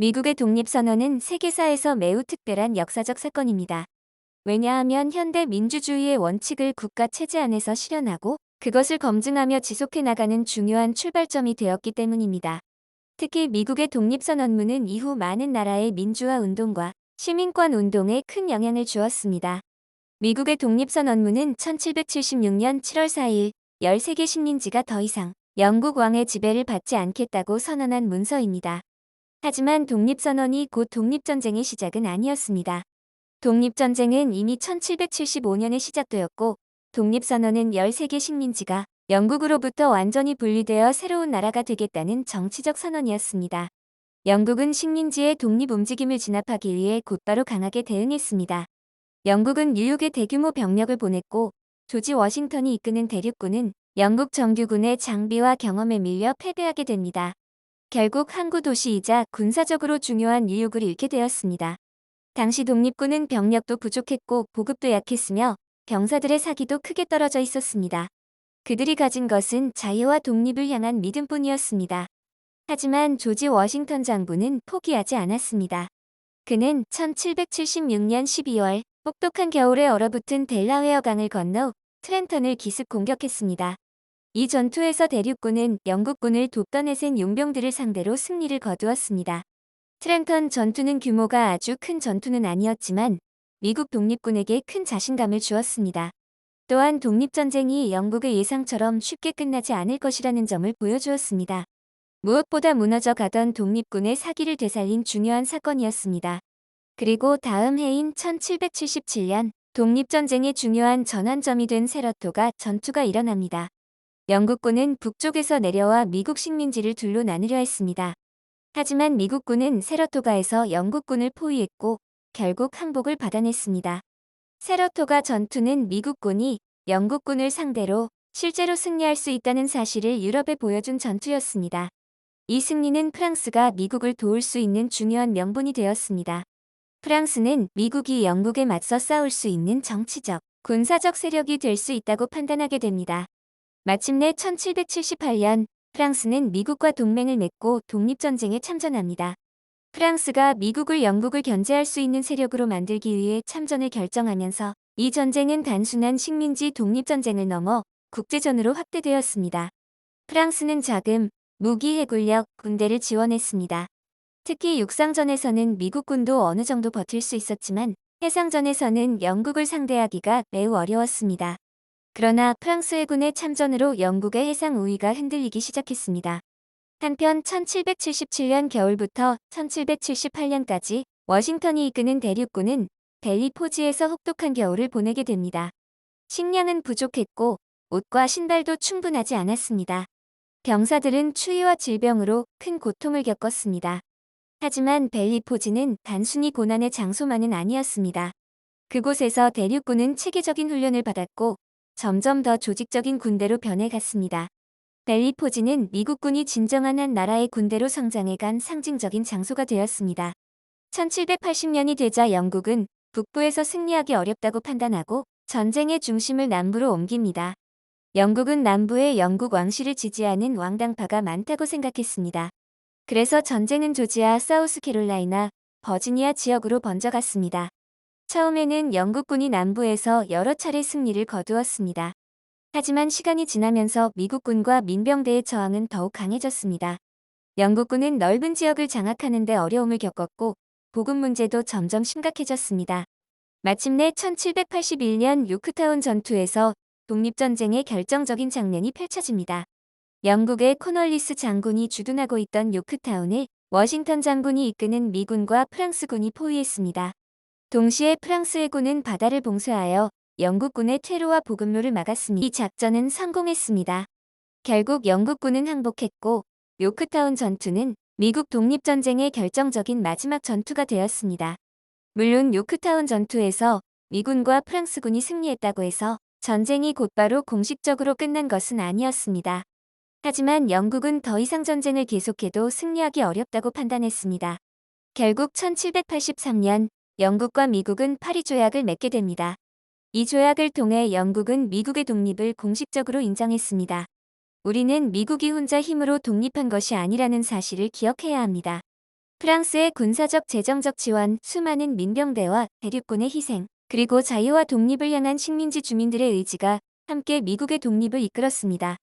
미국의 독립선언은 세계사에서 매우 특별한 역사적 사건입니다. 왜냐하면 현대 민주주의의 원칙을 국가 체제 안에서 실현하고 그것을 검증하며 지속해 나가는 중요한 출발점이 되었기 때문입니다. 특히 미국의 독립선언문은 이후 많은 나라의 민주화 운동과 시민권 운동에 큰 영향을 주었습니다. 미국의 독립선언문은 1776년 7월 4일 13개 식민지가 더 이상 영국 왕의 지배를 받지 않겠다고 선언한 문서입니다. 하지만 독립선언이 곧 독립전쟁의 시작은 아니었습니다. 독립전쟁은 이미 1775년에 시작되었고, 독립선언은 13개 식민지가 영국으로부터 완전히 분리되어 새로운 나라가 되겠다는 정치적 선언이었습니다. 영국은 식민지의 독립 움직임을 진압하기 위해 곧바로 강하게 대응했습니다. 영국은 뉴욕에 대규모 병력을 보냈고, 조지 워싱턴이 이끄는 대륙군은 영국 정규군의 장비와 경험에 밀려 패배하게 됩니다. 결국 항구 도시이자 군사적으로 중요한 뉴욕을 잃게 되었습니다. 당시 독립군은 병력도 부족했고 보급도 약했으며 병사들의 사기도 크게 떨어져 있었습니다. 그들이 가진 것은 자유와 독립을 향한 믿음뿐이었습니다. 하지만 조지 워싱턴 장군은 포기하지 않았습니다. 그는 1776년 12월 혹독한 겨울에 얼어붙은 델라웨어 강을 건너 트렌턴을 기습 공격했습니다. 이 전투에서 대륙군은 영국군을 돕던 해센 용병들을 상대로 승리를 거두었습니다. 트렌턴 전투는 규모가 아주 큰 전투는 아니었지만 미국 독립군에게 큰 자신감을 주었습니다. 또한 독립전쟁이 영국의 예상처럼 쉽게 끝나지 않을 것이라는 점을 보여주었습니다. 무엇보다 무너져 가던 독립군의 사기를 되살린 중요한 사건이었습니다. 그리고 다음 해인 1777년 독립전쟁의 중요한 전환점이 된 세러토가 전투가 일어납니다. 영국군은 북쪽에서 내려와 미국 식민지를 둘로 나누려 했습니다. 하지만 미국군은 세러토가에서 영국군을 포위했고 결국 항복을 받아냈습니다. 세러토가 전투는 미국군이 영국군을 상대로 실제로 승리할 수 있다는 사실을 유럽에 보여준 전투였습니다. 이 승리는 프랑스가 미국을 도울 수 있는 중요한 명분이 되었습니다. 프랑스는 미국이 영국에 맞서 싸울 수 있는 정치적, 군사적 세력이 될 수 있다고 판단하게 됩니다. 마침내 1778년 프랑스는 미국과 동맹을 맺고 독립전쟁에 참전합니다. 프랑스가 미국을 영국을 견제할 수 있는 세력으로 만들기 위해 참전을 결정하면서 이 전쟁은 단순한 식민지 독립전쟁을 넘어 국제전으로 확대되었습니다. 프랑스는 자금, 무기 해군력, 군대를 지원했습니다. 특히 육상전에서는 미국군도 어느 정도 버틸 수 있었지만 해상전에서는 영국을 상대하기가 매우 어려웠습니다. 그러나 프랑스 해군의 참전으로 영국의 해상 우위가 흔들리기 시작했습니다. 한편 1777년 겨울부터 1778년까지 워싱턴이 이끄는 대륙군은 벨리포지에서 혹독한 겨울을 보내게 됩니다. 식량은 부족했고 옷과 신발도 충분하지 않았습니다. 병사들은 추위와 질병으로 큰 고통을 겪었습니다. 하지만 벨리포지는 단순히 고난의 장소만은 아니었습니다. 그곳에서 대륙군은 체계적인 훈련을 받았고 점점 더 조직적인 군대로 변해갔습니다. 벨리포지는 미국군이 진정한 한 나라의 군대로 성장해간 상징적인 장소가 되었습니다. 1780년이 되자 영국은 북부에서 승리하기 어렵다고 판단하고 전쟁의 중심을 남부로 옮깁니다. 영국은 남부에 영국 왕실을 지지하는 왕당파가 많다고 생각했습니다. 그래서 전쟁은 조지아, 사우스캐롤라이나, 버지니아 지역으로 번져갔습니다. 처음에는 영국군이 남부에서 여러 차례 승리를 거두었습니다. 하지만 시간이 지나면서 미국군과 민병대의 저항은 더욱 강해졌습니다. 영국군은 넓은 지역을 장악하는 데 어려움을 겪었고 보급 문제도 점점 심각해졌습니다. 마침내 1781년 요크타운 전투에서 독립전쟁의 결정적인 장면이 펼쳐집니다. 영국의 코널리스 장군이 주둔하고 있던 요크타운을 워싱턴 장군이 이끄는 미군과 프랑스군이 포위했습니다. 동시에 프랑스 해군은 바다를 봉쇄하여 영국군의 퇴로와 보급로를 막았으니 이 작전은 성공했습니다. 결국 영국군은 항복했고 요크타운 전투는 미국 독립전쟁의 결정적인 마지막 전투가 되었습니다. 물론 요크타운 전투에서 미군과 프랑스군이 승리했다고 해서 전쟁이 곧바로 공식적으로 끝난 것은 아니었습니다. 하지만 영국은 더 이상 전쟁을 계속해도 승리하기 어렵다고 판단했습니다. 결국 1783년 영국과 미국은 파리 조약을 맺게 됩니다. 이 조약을 통해 영국은 미국의 독립을 공식적으로 인정했습니다. 우리는 미국이 혼자 힘으로 독립한 것이 아니라는 사실을 기억해야 합니다. 프랑스의 군사적 재정적 지원, 수많은 민병대와 대륙군의 희생, 그리고 자유와 독립을 향한 식민지 주민들의 의지가 함께 미국의 독립을 이끌었습니다.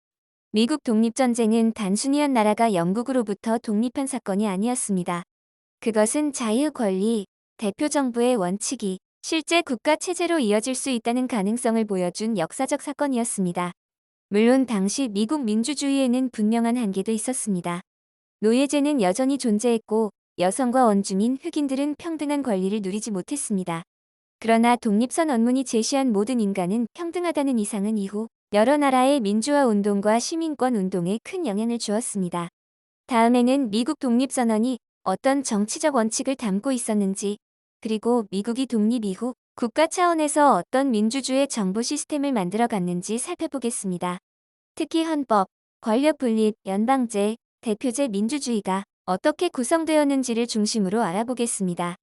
미국 독립전쟁은 단순히 한 나라가 영국으로부터 독립한 사건이 아니었습니다. 그것은 자유, 권리, 대표 정부의 원칙이 실제 국가 체제로 이어질 수 있다는 가능성을 보여준 역사적 사건이었습니다. 물론 당시 미국 민주주의에는 분명한 한계도 있었습니다. 노예제는 여전히 존재했고 여성과 원주민, 흑인들은 평등한 권리를 누리지 못했습니다. 그러나 독립선언문이 제시한 모든 인간은 평등하다는 이상은 이후 여러 나라의 민주화 운동과 시민권 운동에 큰 영향을 주었습니다. 다음에는 미국 독립선언이 어떤 정치적 원칙을 담고 있었는지, 그리고 미국이 독립 이후 국가 차원에서 어떤 민주주의 정부 시스템을 만들어갔는지 살펴보겠습니다. 특히 헌법, 권력 분립, 연방제, 대표제 민주주의가 어떻게 구성되었는지를 중심으로 알아보겠습니다.